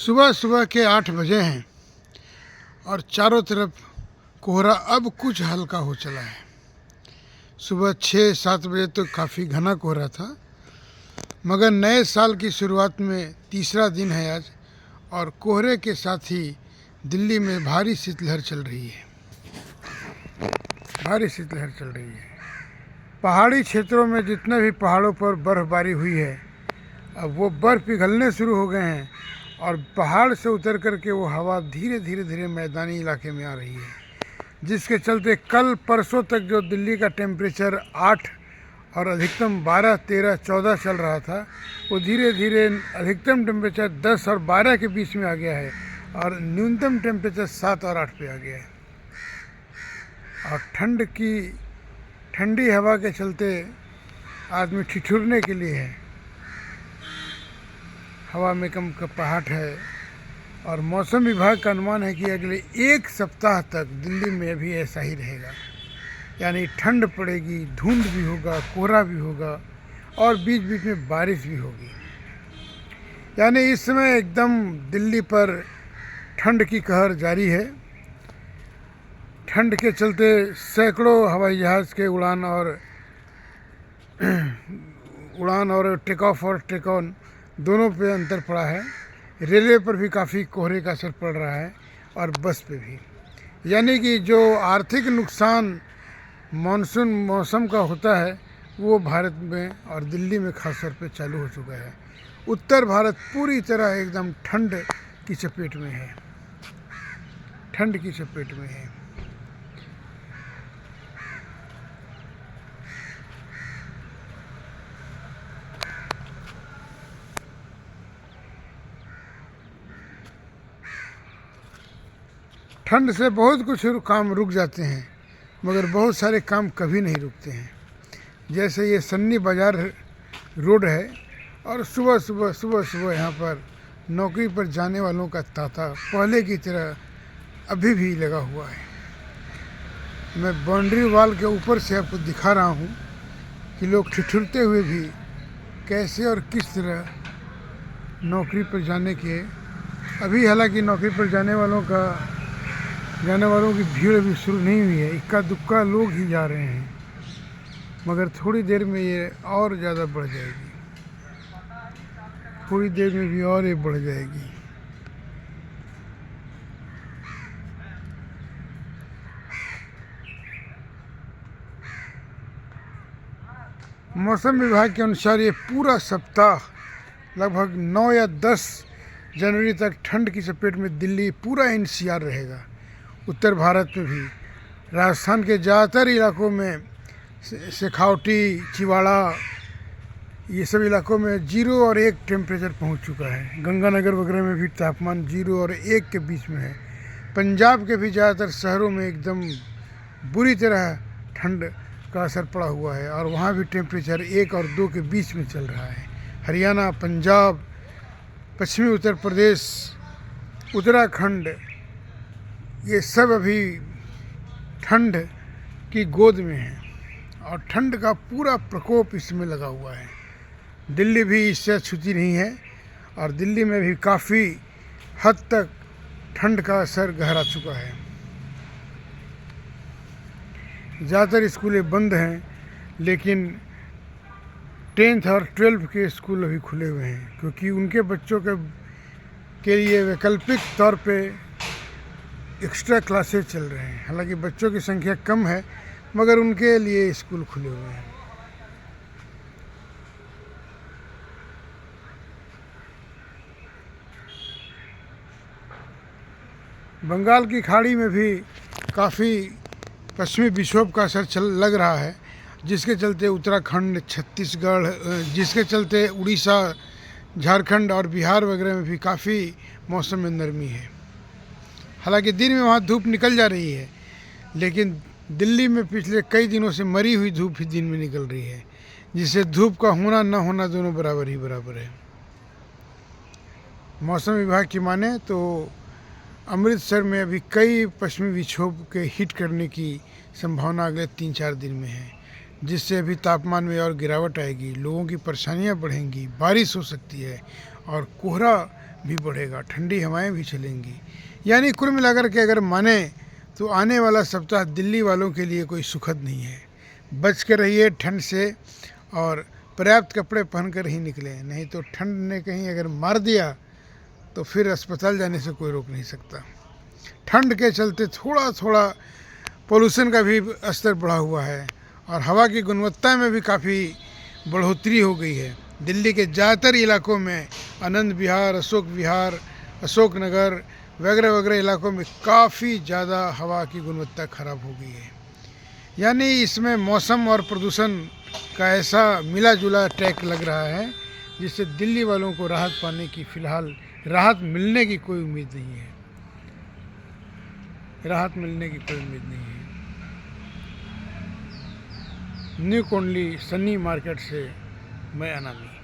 सुबह सुबह के 8 बजे हैं और चारों तरफ कोहरा अब कुछ हल्का हो चला है। सुबह 6-7 बजे तो काफ़ी घना कोहरा था, मगर नए साल की शुरुआत में तीसरा दिन है आज, और कोहरे के साथ ही दिल्ली में भारी शीतलहर चल रही है। भारी शीतलहर चल रही है। पहाड़ी क्षेत्रों में जितने भी पहाड़ों पर बर्फ़बारी हुई है, अब वो बर्फ़ पिघलने शुरू हो गए हैं और पहाड़ से उतर करके वो हवा धीरे धीरे मैदानी इलाके में आ रही है, जिसके चलते कल परसों तक जो दिल्ली का टेम्परेचर 8 और अधिकतम 12, 13, 14 चल रहा था, वो धीरे धीरे अधिकतम टेम्परेचर 10 और 12 के बीच में आ गया है और न्यूनतम टेम्परेचर 7 और 8 पे आ गया है। और ठंडी हवा के चलते आदमी ठिठुरने के लिए है। हवा में कम कपकपाहट है और मौसम विभाग का अनुमान है कि अगले 1 सप्ताह तक दिल्ली में भी ऐसा ही रहेगा। यानी ठंड पड़ेगी, धुंध भी होगा, कोहरा भी होगा और बीच बीच में बारिश भी होगी। यानी इस समय एकदम दिल्ली पर ठंड की कहर जारी है। ठंड के चलते सैकड़ों हवाई जहाज़ के उड़ान और टेक ऑफ और टेक ऑन दोनों पे अंतर पड़ा है। रेलवे पर भी काफ़ी कोहरे का असर पड़ रहा है और बस पे भी। यानी कि जो आर्थिक नुकसान मानसून मौसम का होता है, वो भारत में और दिल्ली में खास तौर पे चालू हो चुका है। उत्तर भारत पूरी तरह एकदम ठंड की चपेट में है। ठंड की चपेट में है। ठंड से बहुत कुछ काम रुक जाते हैं, मगर बहुत सारे काम कभी नहीं रुकते हैं। जैसे ये सन्नी बाज़ार रोड है और सुबह सुबह यहाँ पर नौकरी पर जाने वालों का तांता पहले की तरह अभी भी लगा हुआ है। मैं बाउंड्री वॉल के ऊपर से आपको दिखा रहा हूँ कि लोग ठिठुरते हुए भी कैसे और किस तरह नौकरी पर जाने के, अभी हालांकि नौकरी पर जाने वालों की भीड़ अभी शुरू नहीं हुई है। इक्का दुक्का लोग ही जा रहे हैं, मगर थोड़ी देर में ये और ज़्यादा बढ़ जाएगी। थोड़ी देर में भी और ये बढ़ जाएगी। मौसम विभाग के अनुसार ये पूरा सप्ताह लगभग 9 या 10 जनवरी तक ठंड की चपेट में दिल्ली पूरा NCR रहेगा। उत्तर भारत में भी राजस्थान के ज़्यादातर इलाकों में, शेखावटी, चिवाड़ा, ये सब इलाकों में 0 और 1 टेम्परेचर पहुंच चुका है। गंगानगर वगैरह में भी तापमान 0 और 1 के बीच में है। पंजाब के भी ज़्यादातर शहरों में एकदम बुरी तरह ठंड का असर पड़ा हुआ है और वहाँ भी टेम्परेचर 1 और 2 के बीच में चल रहा है। हरियाणा, पंजाब, पश्चिमी उत्तर प्रदेश, उत्तराखंड, ये सब अभी ठंड की गोद में है और ठंड का पूरा प्रकोप इसमें लगा हुआ है। दिल्ली भी इससे छूती नहीं है और दिल्ली में भी काफ़ी हद तक ठंड का असर गहरा चुका है। ज़्यादातर स्कूलें बंद हैं, लेकिन 10th और 12th के स्कूल अभी खुले हुए हैं, क्योंकि उनके बच्चों के लिए वैकल्पिक तौर पे एक्स्ट्रा क्लासेस चल रहे हैं। हालांकि बच्चों की संख्या कम है, मगर उनके लिए स्कूल खुले हुए हैं। बंगाल की खाड़ी में भी काफ़ी पश्चिमी विक्षोभ का असर लग रहा है, जिसके चलते उत्तराखंड, छत्तीसगढ़, जिसके चलते उड़ीसा, झारखंड और बिहार वगैरह में भी काफ़ी मौसम में नरमी है। हालांकि दिन में वहाँ धूप निकल जा रही है, लेकिन दिल्ली में पिछले कई दिनों से मरी हुई धूप ही दिन में निकल रही है, जिससे धूप का होना न होना दोनों बराबर है। मौसम विभाग की माने तो अमृतसर में अभी कई पश्चिमी विक्षोभ के हिट करने की संभावना अगले 3-4 दिन में है, जिससे अभी तापमान में और गिरावट आएगी, लोगों की परेशानियां बढ़ेंगी, बारिश हो सकती है और कोहरा भी बढ़ेगा, ठंडी हवाएं भी चलेंगी। यानी कुल मिलाकर के अगर माने तो आने वाला सप्ताह दिल्ली वालों के लिए कोई सुखद नहीं है। बच के रहिए ठंड से और पर्याप्त कपड़े पहनकर ही निकलें, नहीं तो ठंड ने कहीं अगर मार दिया तो फिर अस्पताल जाने से कोई रोक नहीं सकता। ठंड के चलते थोड़ा थोड़ा पोल्यूशन का भी स्तर बढ़ा हुआ है और हवा की गुणवत्ता में भी काफ़ी बढ़ोतरी हो गई है। दिल्ली के ज़्यादातर इलाकों में आनंद विहार, अशोक नगर वगैरह वगैरह इलाकों में काफ़ी ज़्यादा हवा की गुणवत्ता खराब हो गई है। यानी इसमें मौसम और प्रदूषण का ऐसा मिला जुला ट्रैक लग रहा है जिससे दिल्ली वालों को राहत पाने की फ़िलहाल राहत मिलने की कोई उम्मीद नहीं है। न्यू कोंडली सन्नी मार्केट से मैं अनामी।